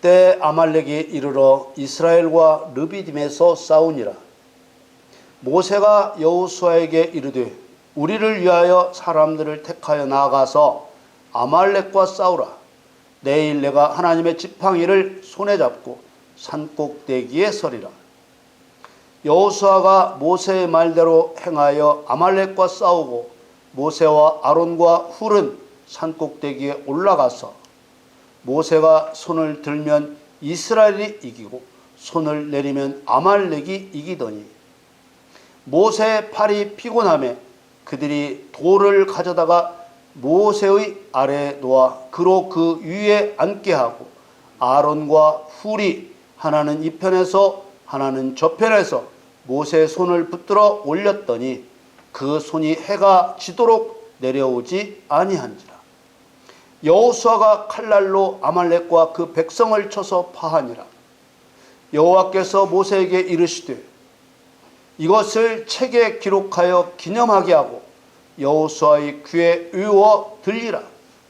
때 아말렉이 이르러 이스라엘과 르비딤에서 싸우니라. 모세가 여호수아에게 이르되 우리를 위하여 사람들을 택하여 나아가서 아말렉과 싸우라. 내일 내가 하나님의 지팡이를 손에 잡고 산꼭대기에 서리라. 여호수아가 모세의 말대로 행하여 아말렉과 싸우고 모세와 아론과 훌은 산꼭대기에 올라가서 모세가 손을 들면 이스라엘이 이기고 손을 내리면 아말렉이 이기더니 모세의 팔이 피곤하매 그들이 돌을 가져다가 모세의 아래에 놓아 그로 그 위에 앉게 하고 아론과 훌이 하나는 이 편에서 하나는 저 편에서 모세의 손을 붙들어 올렸더니 그 손이 해가 지도록 내려오지 아니한지라. 여호수아가 칼날로 아말렉과 그 백성을 쳐서 파하니라. 여호와께서 모세에게 이르시되 이것을 책에 기록하여 기념하게 하고 여호수아의 귀에 외워 들리라.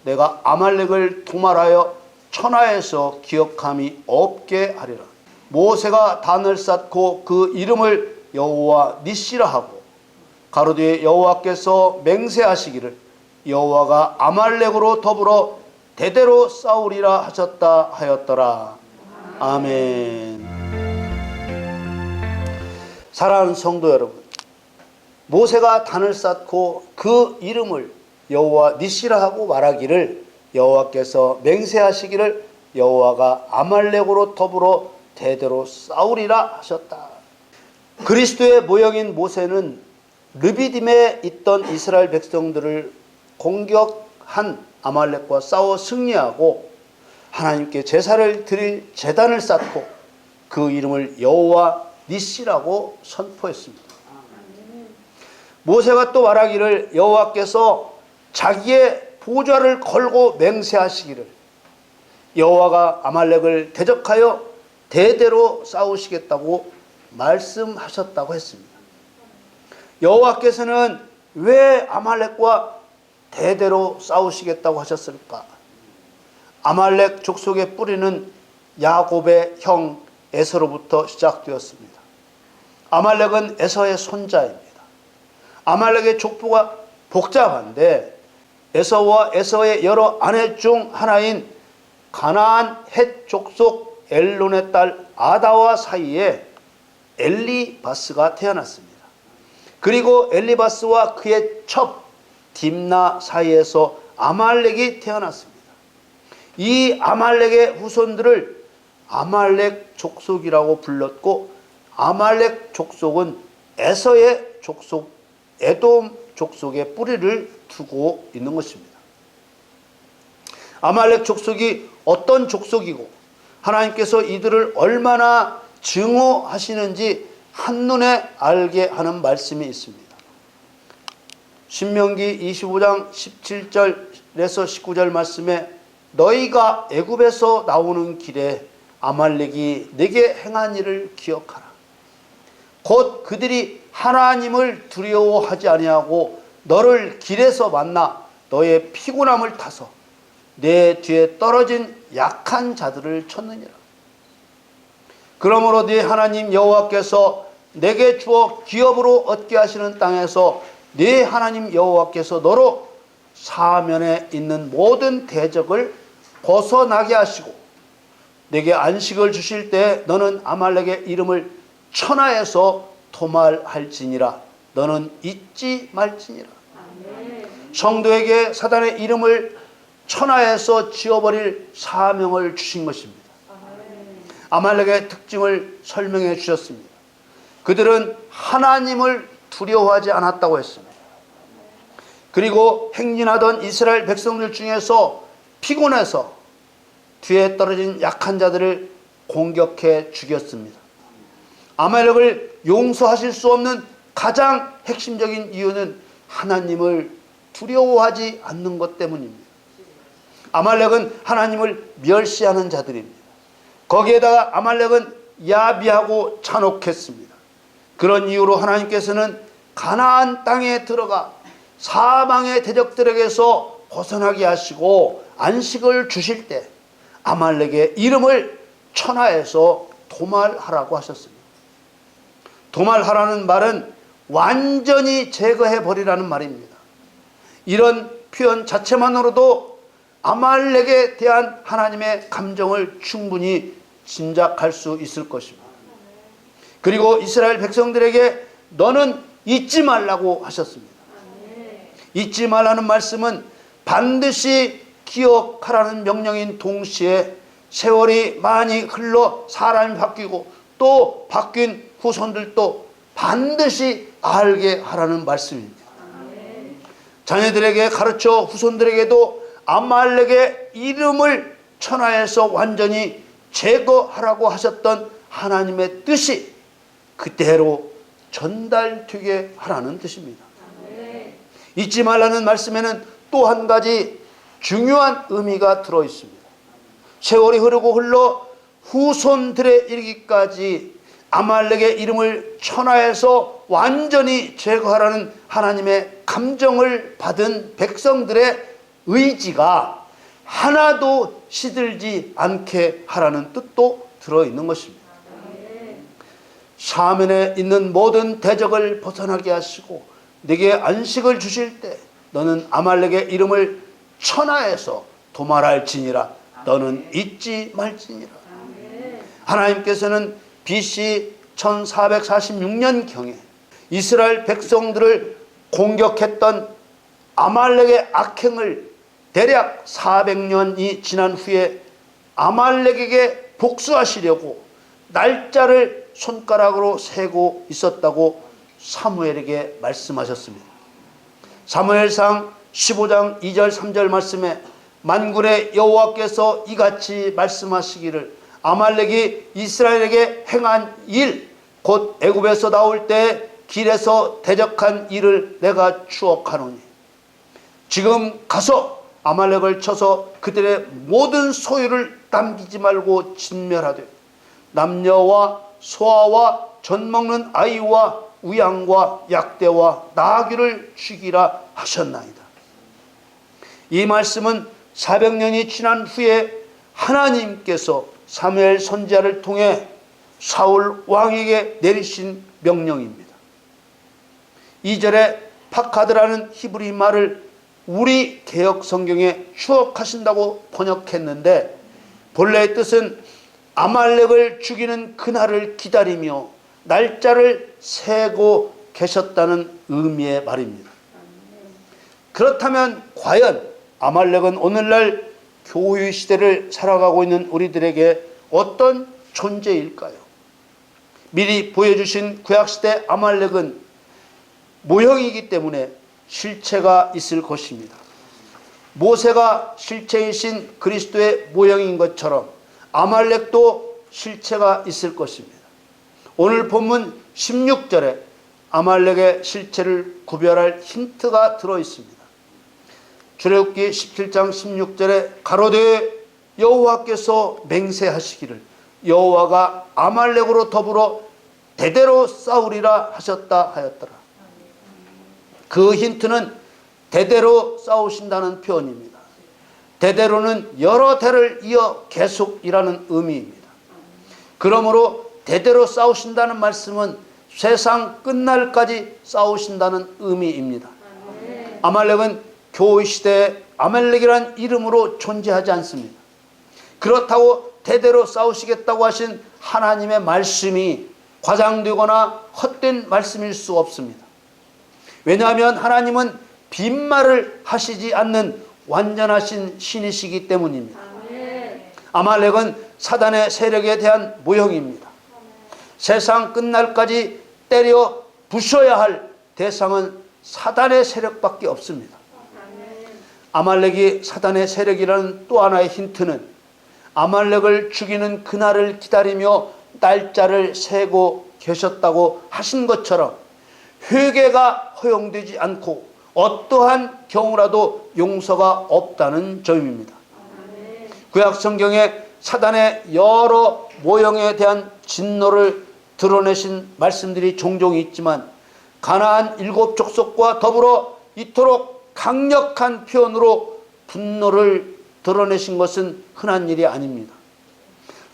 내가 아말렉을 도말하여 천하에서 기억함이 없게 하리라. 모세가 단을 쌓고 그 이름을 여호와 니시라 하고 가로되 여호와께서 맹세하시기를 여호와가 아말렉으로 더불어 대대로 싸우리라 하셨다 하였더라. 아멘. 사랑하는 성도 여러분, 모세가 단을 쌓고 그 이름을 여호와 니시라 하고 말하기를 여호와께서 맹세하시기를 여호와가 아말렉으로 더불어 대대로 싸우리라 하셨다. 그리스도의 모형인 모세는 르비딤에 있던 이스라엘 백성들을 공격한 아말렉과 싸워 승리하고 하나님께 제사를 드릴 제단을 쌓고 그 이름을 여호와 니시라고 선포했습니다. 모세가 또 말하기를 여호와께서 자기의 보좌를 걸고 맹세하시기를 여호와가 아말렉을 대적하여 대대로 싸우시겠다고 말씀하셨다고 했습니다. 여호와께서는 왜 아말렉과 대대로 싸우시겠다고 하셨을까? 아말렉 족속의 뿌리는 야곱의 형 에서로부터 시작되었습니다. 아말렉은 에서의 손자입니다. 아말렉의 족보가 복잡한데 에서와 에서의 여러 아내 중 하나인 가나안 헷 족속 엘론의 딸 아다와 사이에 엘리바스가 태어났습니다. 그리고 엘리바스와 그의 첩 딥나 사이에서 아말렉이 태어났습니다. 이 아말렉의 후손들을 아말렉 족속이라고 불렀고 아말렉 족속은 에서의 족속 에돔 족속의 뿌리를 두고 있는 것입니다. 아말렉 족속이 어떤 족속이고 하나님께서 이들을 얼마나 증오하시는지 한눈에 알게 하는 말씀이 있습니다. 신명기 25장 17절에서 19절 말씀에 너희가 애굽에서 나오는 길에 아말렉이 내게 행한 일을 기억하라. 곧 그들이 하나님을 두려워하지 아니하고 너를 길에서 만나 너의 피곤함을 타서 내 뒤에 떨어진 약한 자들을 쳤느니라. 그러므로 네 하나님 여호와께서 내게 주어 기업으로 얻게 하시는 땅에서 네 하나님 여호와께서 너로 사면에 있는 모든 대적을 벗어나게 하시고 내게 안식을 주실 때 너는 아말렉의 이름을 천하에서 도말할지니라. 너는 잊지 말지니라. 성도에게 사단의 이름을 천하에서 지워버릴 사명을 주신 것입니다. 아말렉의 특징을 설명해 주셨습니다. 그들은 하나님을 두려워하지 않았다고 했습니다. 그리고 행진하던 이스라엘 백성들 중에서 피곤해서 뒤에 떨어진 약한 자들을 공격해 죽였습니다. 아말렉을 용서하실 수 없는 가장 핵심적인 이유는 하나님을 두려워하지 않는 것 때문입니다. 아말렉은 하나님을 멸시하는 자들입니다. 거기에다가 아말렉은 야비하고 잔혹했습니다. 그런 이유로 하나님께서는 가나안 땅에 들어가 사방의 대적들에게서 벗어나게 하시고 안식을 주실 때 아말렉의 이름을 천하에서 도말하라고 하셨습니다. 도말하라는 말은 완전히 제거해버리라는 말입니다. 이런 표현 자체만으로도 아말렉에 대한 하나님의 감정을 충분히 짐작할 수 있을 것입니다. 그리고 이스라엘 백성들에게 너는 잊지 말라고 하셨습니다. 잊지 말라는 말씀은 반드시 기억하라는 명령인 동시에 세월이 많이 흘러 사람이 바뀌고 또 바뀐 후손들도 반드시 알게 하라는 말씀입니다. 자녀들에게 가르쳐 후손들에게도 아말렉의 이름을 천하에서 완전히 제거하라고 하셨던 하나님의 뜻이 그대로 전달되게 하라는 뜻입니다. 잊지 말라는 말씀에는 또 한 가지 중요한 의미가 들어 있습니다. 세월이 흐르고 흘러 후손들에 이르기까지 아말렉의 이름을 천하에서 완전히 제거하라는 하나님의 감정을 받은 백성들의 의지가 하나도 시들지 않게 하라는 뜻도 들어있는 것입니다. 사면에 있는 모든 대적을 벗어나게 하시고 네게 안식을 주실 때 너는 아말렉의 이름을 천하에서 도말할지니라. 너는 잊지 말지니라. 하나님께서는 BC 1446년경에 이스라엘 백성들을 공격했던 아말렉의 악행을 대략 400년이 지난 후에 아말렉에게 복수하시려고 날짜를 손가락으로 세고 있었다고 사무엘에게 말씀하셨습니다. 사무엘상 15장 2절 3절 말씀에 만군의 여호와께서 이같이 말씀하시기를 아말렉이 이스라엘에게 행한 일 곧 애굽에서 나올 때 길에서 대적한 일을 내가 추억하노니 지금 가서 아말렉을 쳐서 그들의 모든 소유를 남기지 말고 진멸하되 남녀와 소아와 젖먹는 아이와 우양과 약대와 나귀를 죽이라 하셨나이다. 이 말씀은 400년이 지난 후에 하나님께서 사무엘 선지자를 통해 사울 왕에게 내리신 명령입니다. 2절에 파카드라는 히브리 말을 우리 개역 성경에 추억하신다고 번역했는데 본래의 뜻은 아말렉을 죽이는 그날을 기다리며 날짜를 세고 계셨다는 의미의 말입니다. 그렇다면 과연 아말렉은 오늘날 교회 시대를 살아가고 있는 우리들에게 어떤 존재일까요? 미리 보여주신 구약시대 아말렉은 모형이기 때문에 실체가 있을 것입니다. 모세가 실체이신 그리스도의 모형인 것처럼 아말렉도 실체가 있을 것입니다. 오늘 본문 16절에 아말렉의 실체를 구별할 힌트가 들어있습니다. 출애굽기 17장 16절에 가로되 여호와께서 맹세하시기를 여호와가 아말렉으로 더불어 대대로 싸우리라 하셨다 하였더라. 그 힌트는 대대로 싸우신다는 표현입니다. 대대로는 여러 대를 이어 계속 이라는 의미입니다. 그러므로 대대로 싸우신다는 말씀은 세상 끝날까지 싸우신다는 의미입니다. 아말렉은 교회 시대에 아말렉이라는 이름으로 존재하지 않습니다. 그렇다고 대대로 싸우시겠다고 하신 하나님의 말씀이 과장되거나 헛된 말씀일 수 없습니다. 왜냐하면 하나님은 빈말을 하시지 않는 완전하신 신이시기 때문입니다. 아말렉은 사단의 세력에 대한 모형입니다. 세상 끝날까지 때려 부셔야 할 대상은 사단의 세력밖에 없습니다. 아말렉이 사단의 세력이라는 또 하나의 힌트는 아말렉을 죽이는 그날을 기다리며 날짜를 세고 계셨다고 하신 것처럼 회개가 허용되지 않고 어떠한 경우라도 용서가 없다는 점입니다. 구약 성경에 사단의 여러 모형에 대한 진노를 드러내신 말씀들이 종종 있지만 가나안 7 족속과 더불어 이토록 강력한 표현으로 분노를 드러내신 것은 흔한 일이 아닙니다.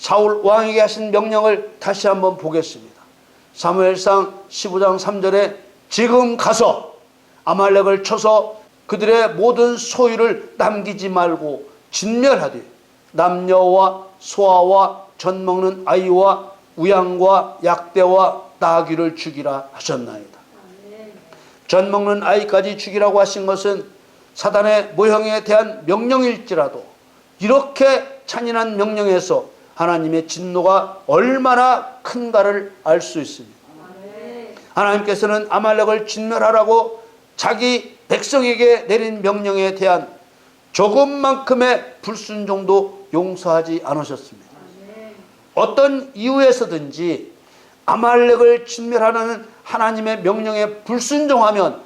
사울 왕에게 하신 명령을 다시 한번 보겠습니다. 사무엘상 15장 3절에 지금 가서 아말렉을 쳐서 그들의 모든 소유를 남기지 말고 진멸하되 남녀와 소아와 젖 먹는 아이와 우양과 약대와 나귀를 죽이라 하셨나이다. 젖 먹는 아이까지 죽이라고 하신 것은 사단의 모형에 대한 명령일지라도 이렇게 잔인한 명령에서 하나님의 진노가 얼마나 큰가를 알 수 있습니다. 하나님께서는 아말렉을 진멸하라고 자기 백성에게 내린 명령에 대한 조금만큼의 불순종도 용서하지 않으셨습니다. 어떤 이유에서든지 아말렉을 진멸하는 하나님의 명령에 불순종하면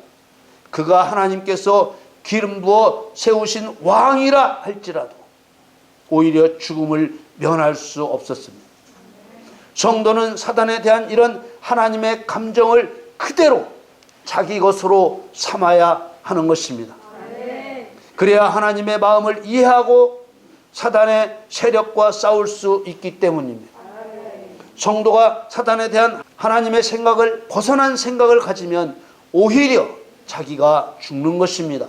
그가 하나님께서 기름 부어 세우신 왕이라 할지라도 오히려 죽음을 면할 수 없었습니다. 성도는 사단에 대한 이런 하나님의 감정을 그대로 자기 것으로 삼아야 하는 것입니다. 그래야 하나님의 마음을 이해하고 사단의 세력과 싸울 수 있기 때문입니다. 성도가 사단에 대한 하나님의 생각을 벗어난 생각을 가지면 오히려 자기가 죽는 것입니다.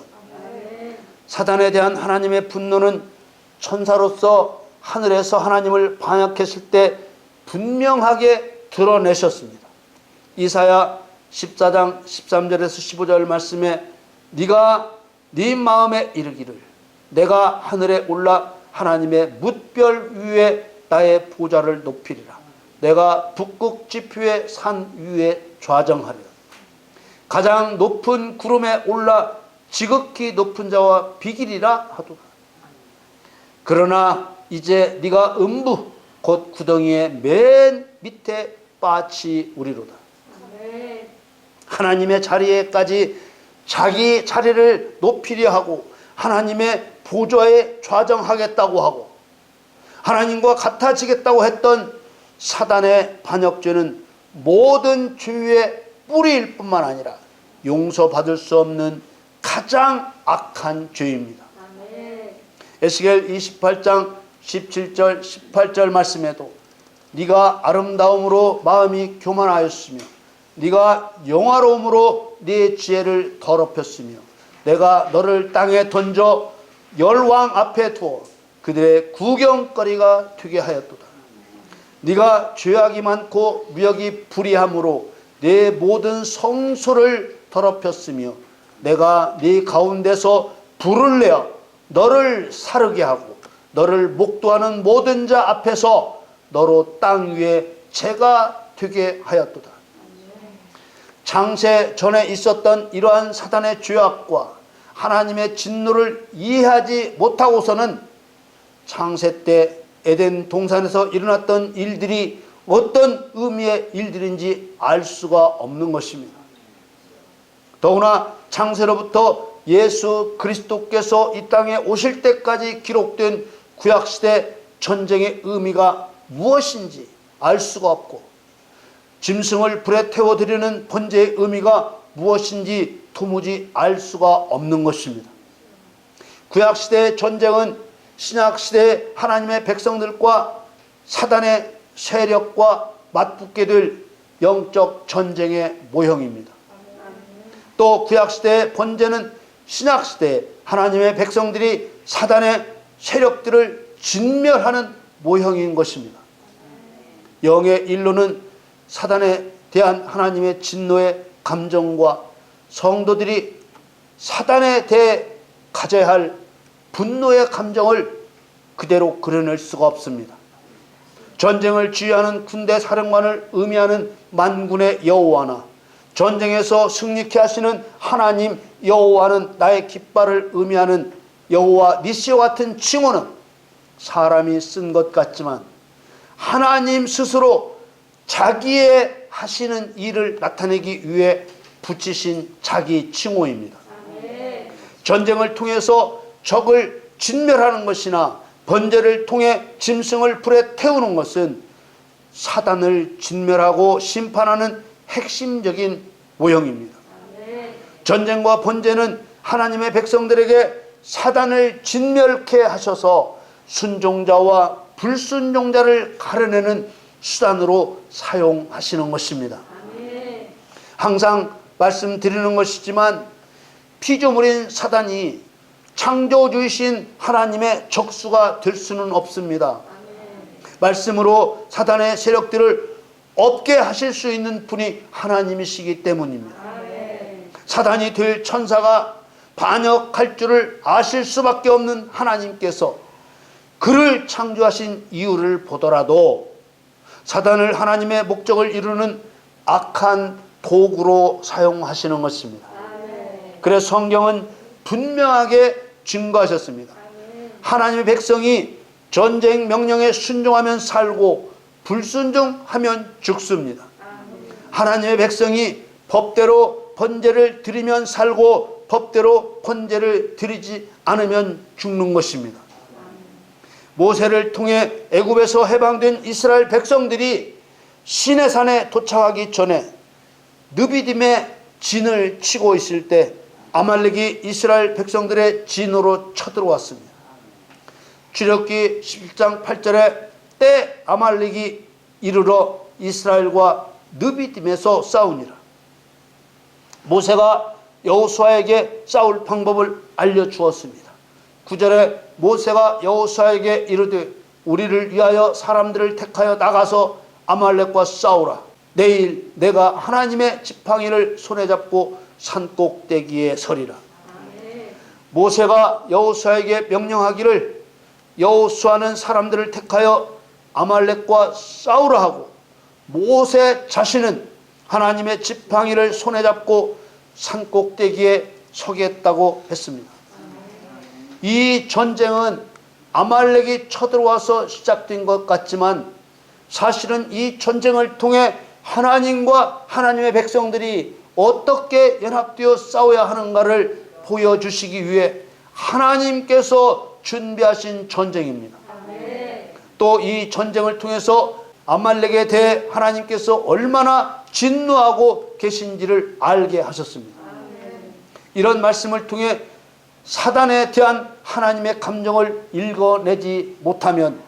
사단에 대한 하나님의 분노는 천사로서 하늘에서 하나님을 반역했을 때 분명하게 드러내셨습니다. 이사야 14장 13절에서 15절 말씀에 네가 네 마음에 이르기를 내가 하늘에 올라 하나님의 뭇별 위에 나의 보좌를 높이리라. 내가 북극 지표의 산 위에 좌정하리라. 가장 높은 구름에 올라 지극히 높은 자와 비기리라 하도다. 그러나 이제 네가 음부 곧 구덩이의 맨 밑에 빠치 우리로다. 하나님의 자리에까지 자기 자리를 높이려 하고 하나님의 보좌에 좌정하겠다고 하고 하나님과 같아지겠다고 했던 사단의 반역죄는 모든 죄의 뿌리일 뿐만 아니라 용서받을 수 없는 가장 악한 죄입니다. 에스겔 28장 17절 18절 말씀에도 네가 아름다움으로 마음이 교만하였으며 네가 영화로움으로 네 지혜를 더럽혔으며 내가 너를 땅에 던져 열왕 앞에 두어 그들의 구경거리가 되게 하였도다. 네가 죄악이 많고 미역이 불의함으로 내 모든 성소를 더럽혔으며 내가 네 가운데서 불을 내어 너를 사르게 하고 너를 목도하는 모든 자 앞에서 너로 땅 위에 재가 되게 하였도다. 창세 전에 있었던 이러한 사단의 죄악과 하나님의 진노를 이해하지 못하고서는 창세 때 에덴 동산에서 일어났던 일들이 어떤 의미의 일들인지 알 수가 없는 것입니다. 더구나 창세로부터 예수 그리스도께서 이 땅에 오실 때까지 기록된 구약시대 전쟁의 의미가 무엇인지 알 수가 없고 짐승을 불에 태워드리는 번제의 의미가 무엇인지 도무지 알 수가 없는 것입니다. 구약시대의 전쟁은 신약시대의 하나님의 백성들과 사단의 세력과 맞붙게 될 영적 전쟁의 모형입니다. 또 구약시대의 번제는 신약시대에 하나님의 백성들이 사단의 세력들을 진멸하는 모형인 것입니다. 영의 일로는 사단에 대한 하나님의 진노의 감정과 성도들이 사단에 대해 가져야 할 분노의 감정을 그대로 그려낼 수가 없습니다. 전쟁을 지휘하는 군대 사령관을 의미하는 만군의 여호와나 전쟁에서 승리케 하시는 하나님 여호와는 나의 깃발을 의미하는 여호와 니시와 같은 칭호는 사람이 쓴 것 같지만 하나님 스스로 자기의 하시는 일을 나타내기 위해 붙이신 자기 칭호입니다. 전쟁을 통해서 적을 진멸하는 것이나 번제를 통해 짐승을 불에 태우는 것은 사단을 진멸하고 심판하는 핵심적인 모형입니다. 전쟁과 번제는 하나님의 백성들에게 사단을 진멸케 하셔서 순종자와 불순종자를 가려내는 수단으로 사용하시는 것입니다. 항상 말씀드리는 것이지만 피조물인 사단이 창조주이신 하나님의 적수가 될 수는 없습니다. 말씀으로 사단의 세력들을 없게 하실 수 있는 분이 하나님이시기 때문입니다. 사단이 될 천사가 반역할 줄을 아실 수밖에 없는 하나님께서 그를 창조하신 이유를 보더라도 사단을 하나님의 목적을 이루는 악한 도구로 사용하시는 것입니다. 그래서 성경은 분명하게 증거하셨습니다. 하나님의 백성이 전쟁 명령에 순종하면 살고 불순종하면 죽습니다. 하나님의 백성이 법대로 번제를 드리면 살고 법대로 번제를 드리지 않으면 죽는 것입니다. 모세를 통해 애굽에서 해방된 이스라엘 백성들이 시내산에 도착하기 전에 느비딤의 진을 치고 있을 때 아말렉이 이스라엘 백성들의 진으로 쳐들어왔습니다. 출애굽기 11장 8절에 때 아말렉이 이르러 이스라엘과 느비딤에서 싸우니라. 모세가 여호수아에게 싸울 방법을 알려주었습니다. 9절에 모세가 여호수아에게 이르되 우리를 위하여 사람들을 택하여 나가서 아말렉과 싸우라. 내일 내가 하나님의 지팡이를 손에 잡고 산꼭대기에 서리라. 모세가 여호수아에게 명령하기를 여호수아는 사람들을 택하여 아말렉과 싸우라 하고 모세 자신은 하나님의 지팡이를 손에 잡고 산꼭대기에 서겠다고 했습니다. 이 전쟁은 아말렉이 쳐들어와서 시작된 것 같지만 사실은 이 전쟁을 통해 하나님과 하나님의 백성들이 어떻게 연합되어 싸워야 하는가를 보여주시기 위해 하나님께서 준비하신 전쟁입니다. 또 이 전쟁을 통해서 아말렉에 대해 하나님께서 얼마나 진노하고 계신지를 알게 하셨습니다. 이런 말씀을 통해 사단에 대한 하나님의 감정을 읽어내지 못하면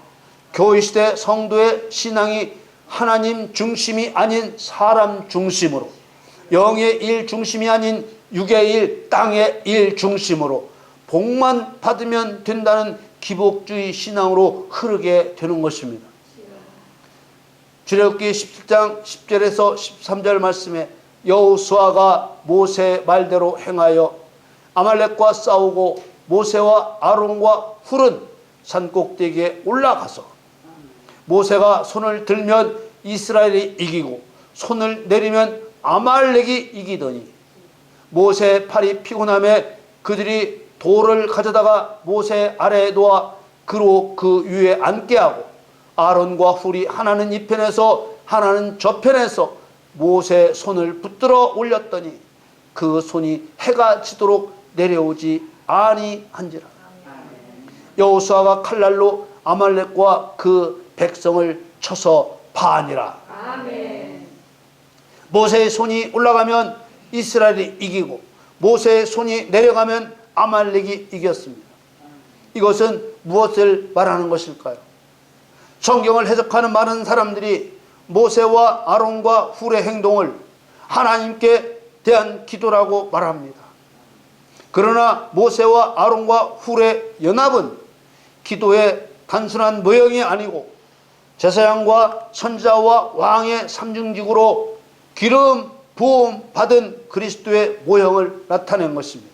교회시대 성도의 신앙이 하나님 중심이 아닌 사람 중심으로, 영의 일 중심이 아닌 육의 일, 땅의 일 중심으로 복만 받으면 된다는 기복주의 신앙으로 흐르게 되는 것입니다. 출애굽기 17장 10절에서 13절 말씀에 여호수아가 모세 말대로 행하여 아말렉과 싸우고 모세와 아론과 훌은 산꼭대기에 올라가서 모세가 손을 들면 이스라엘이 이기고 손을 내리면 아말렉이 이기더니 모세 팔이 피곤함에 그들이 돌을 가져다가 모세 아래에 놓아 그로 그 위에 앉게 하고 아론과 훌이 하나는 이 편에서 하나는 저 편에서 모세 손을 붙들어 올렸더니 그 손이 해가 지도록 내려오지 아니한지라. 여호수아가 칼날로 아말렉과 그 백성을 쳐서 파하니라. 모세의 손이 올라가면 이스라엘이 이기고 모세의 손이 내려가면 아말렉이 이겼습니다. 이것은 무엇을 말하는 것일까요? 성경을 해석하는 많은 사람들이 모세와 아론과 훌의 행동을 하나님께 대한 기도라고 말합니다. 그러나 모세와 아론과 훌의 연합은 기도의 단순한 모형이 아니고 제사장과 선지자와 왕의 삼중직으로 기름 부음 받은 그리스도의 모형을 나타낸 것입니다.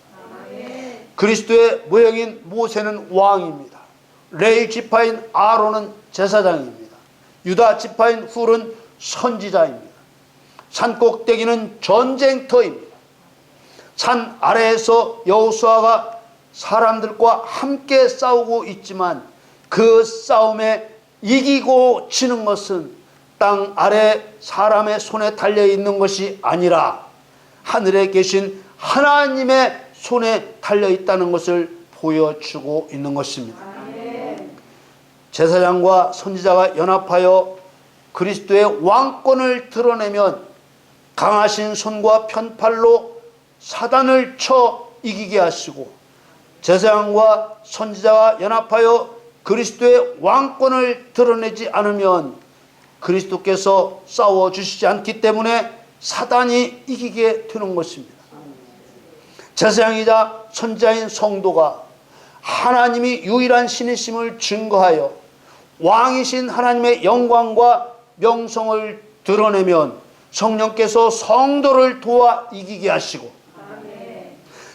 그리스도의 모형인 모세는 왕입니다. 레위 지파인 아론은 제사장입니다. 유다 지파인 훌은 선지자입니다. 산꼭대기는 전쟁터입니다. 산 아래에서 여호수아가 사람들과 함께 싸우고 있지만 그 싸움에 이기고 지는 것은 땅 아래 사람의 손에 달려있는 것이 아니라 하늘에 계신 하나님의 손에 달려있다는 것을 보여주고 있는 것입니다. 제사장과 선지자가 연합하여 그리스도의 왕권을 드러내면 강하신 손과 편팔로 사단을 쳐 이기게 하시고 제사장과 선지자가 연합하여 그리스도의 왕권을 드러내지 않으면 그리스도께서 싸워주시지 않기 때문에 사단이 이기게 되는 것입니다. 제사장이자 선지자인 성도가 하나님이 유일한 신이심을 증거하여 왕이신 하나님의 영광과 명성을 드러내면 성령께서 성도를 도와 이기게 하시고,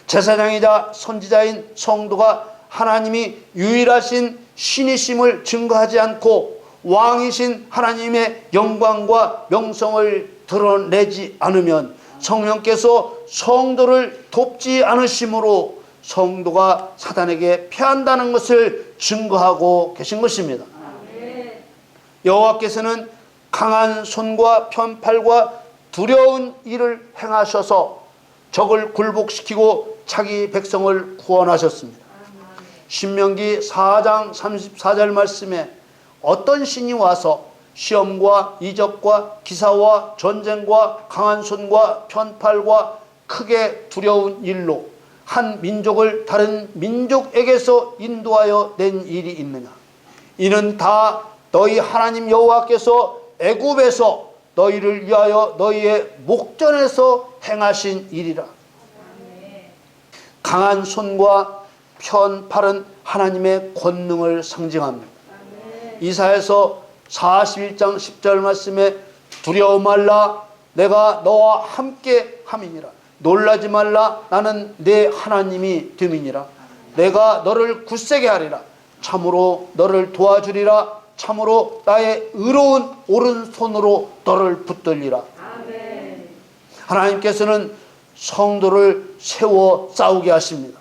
제사장이자 선지자인 성도가 하나님이 유일하신 신이심을 증거하지 않고 왕이신 하나님의 영광과 명성을 드러내지 않으면 성령께서 성도를 돕지 않으심으로 성도가 사단에게 패한다는 것을 증거하고 계신 것입니다. 여호와께서는 강한 손과 편팔과 두려운 일을 행하셔서 적을 굴복시키고 자기 백성을 구원하셨습니다. 신명기 4장 34절 말씀에 어떤 신이 와서 시험과 이적과 기사와 전쟁과 강한 손과 편팔과 크게 두려운 일로 한 민족을 다른 민족에게서 인도하여 낸 일이 있느냐? 이는 다 너희 하나님 여호와께서 애굽에서 너희를 위하여 너희의 목전에서 행하신 일이라. 강한 손과 편팔은 하나님의 권능을 상징합니다. 이사야서 41장 10절 말씀에 두려워 말라, 내가 너와 함께 함이니라. 놀라지 말라, 나는 내 하나님이 됨이니라. 내가 너를 굳세게 하리라. 참으로 너를 도와주리라. 참으로 나의 의로운 오른손으로 너를 붙들리라. 하나님께서는 성도를 세워 싸우게 하십니다.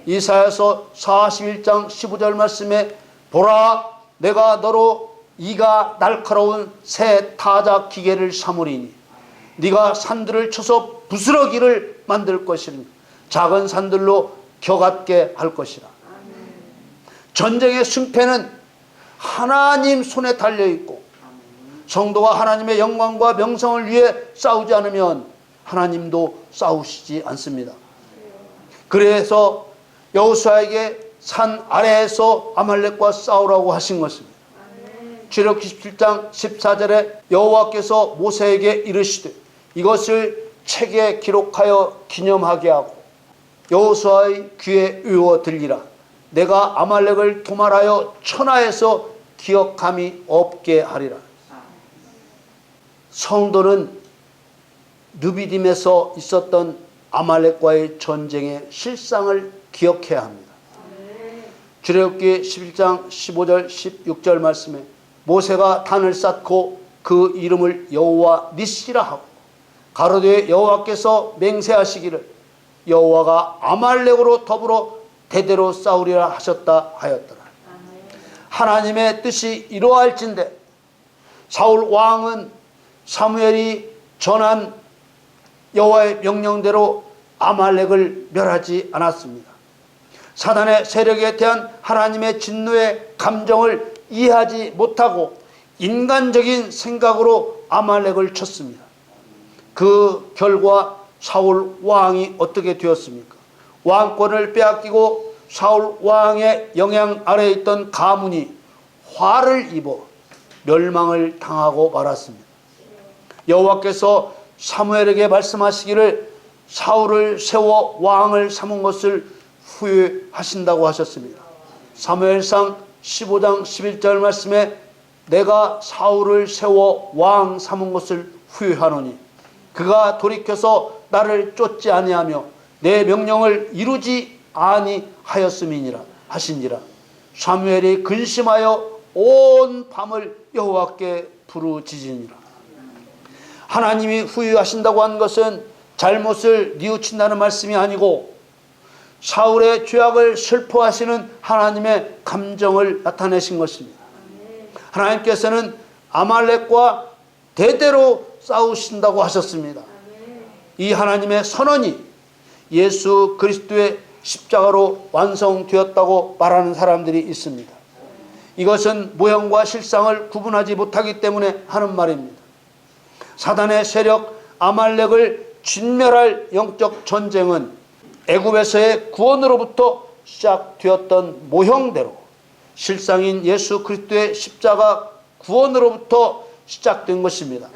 이사야서 41장 15절 말씀에 보라, 내가 너로 이가 날카로운 새 타작 기계를 삼으리니 네가 산들을 쳐서 부스러기를 만들 것이니 작은 산들로 겨같게 할 것이라. 전쟁의 승패는 하나님 손에 달려있고 성도가 하나님의 영광과 명성을 위해 싸우지 않으면 하나님도 싸우시지 않습니다. 그래서 여호수아에게 산 아래에서 아말렉과 싸우라고 하신 것입니다. 출애굽기 17장 14절에 여호와께서 모세에게 이르시되 이것을 책에 기록하여 기념하게 하고 여호수아의 귀에 외워 들리라. 내가 아말렉을 도말하여 천하에서 기억함이 없게 하리라. 성도는 느비딤에서 있었던 아말렉과의 전쟁의 실상을 기억해야 합니다. 출애굽기 11장 15절 16절 말씀에 모세가 단을 쌓고 그 이름을 여호와 니시라 하고 가로되 여호와께서 맹세하시기를 여호와가 아말렉으로 더불어 대대로 싸우리라 하셨다 하였더라. 하나님의 뜻이 이러할진대 사울 왕은 사무엘이 전한 여호와의 명령대로 아말렉을 멸하지 않았습니다. 사단의 세력에 대한 하나님의 진노의 감정을 이해하지 못하고 인간적인 생각으로 아말렉을 쳤습니다. 그 결과 사울 왕이 어떻게 되었습니까? 왕권을 빼앗기고 사울 왕의 영향 아래에 있던 가문이 화를 입어 멸망을 당하고 말았습니다. 여호와께서 사무엘에게 말씀하시기를 사울을 세워 왕을 삼은 것을 후회하신다고 하셨습니다. 사무엘상 15장 11절 말씀에 내가 사울을 세워 왕 삼은 것을 후회하노니 그가 돌이켜서 나를 쫓지 아니하며 내 명령을 이루지 아니하였음이니라 하신지라. 사무엘이 근심하여 온 밤을 여호와께 부르짖으니라. 하나님이 후회하신다고 한 것은 잘못을 뉘우친다는 말씀이 아니고 사울의 죄악을 슬퍼하시는 하나님의 감정을 나타내신 것입니다. 하나님께서는 아말렉과 대대로 싸우신다고 하셨습니다. 이 하나님의 선언이 예수 그리스도의 십자가로 완성되었다고 말하는 사람들이 있습니다. 이것은 모형과 실상을 구분하지 못하기 때문에 하는 말입니다. 사단의 세력 아말렉을 진멸할 영적 전쟁은 애굽에서의 구원으로부터 시작되었던 모형대로 실상인 예수 그리스도의 십자가 구원으로부터 시작된 것입니다.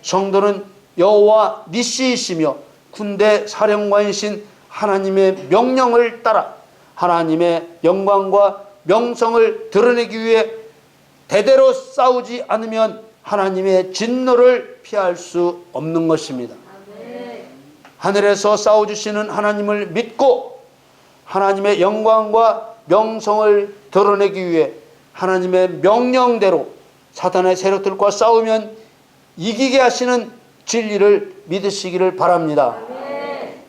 성도는 여호와 니시이시며 군대 사령관이신 하나님의 명령을 따라 하나님의 영광과 명성을 드러내기 위해 대대로 싸우지 않으면 하나님의 진노를 피할 수 없는 것입니다. 하늘에서 싸워주시는 하나님을 믿고 하나님의 영광과 명성을 드러내기 위해 하나님의 명령대로 사탄의 세력들과 싸우면 이기게 하시는 진리를 믿으시기를 바랍니다.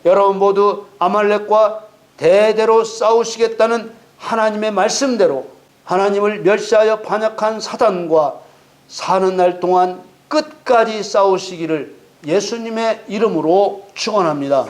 여러분 모두 아말렉과 대대로 싸우시겠다는 하나님의 말씀대로 하나님을 멸시하여 반역한 사단과 사는 날 동안 끝까지 싸우시기를 예수님의 이름으로 축원합니다.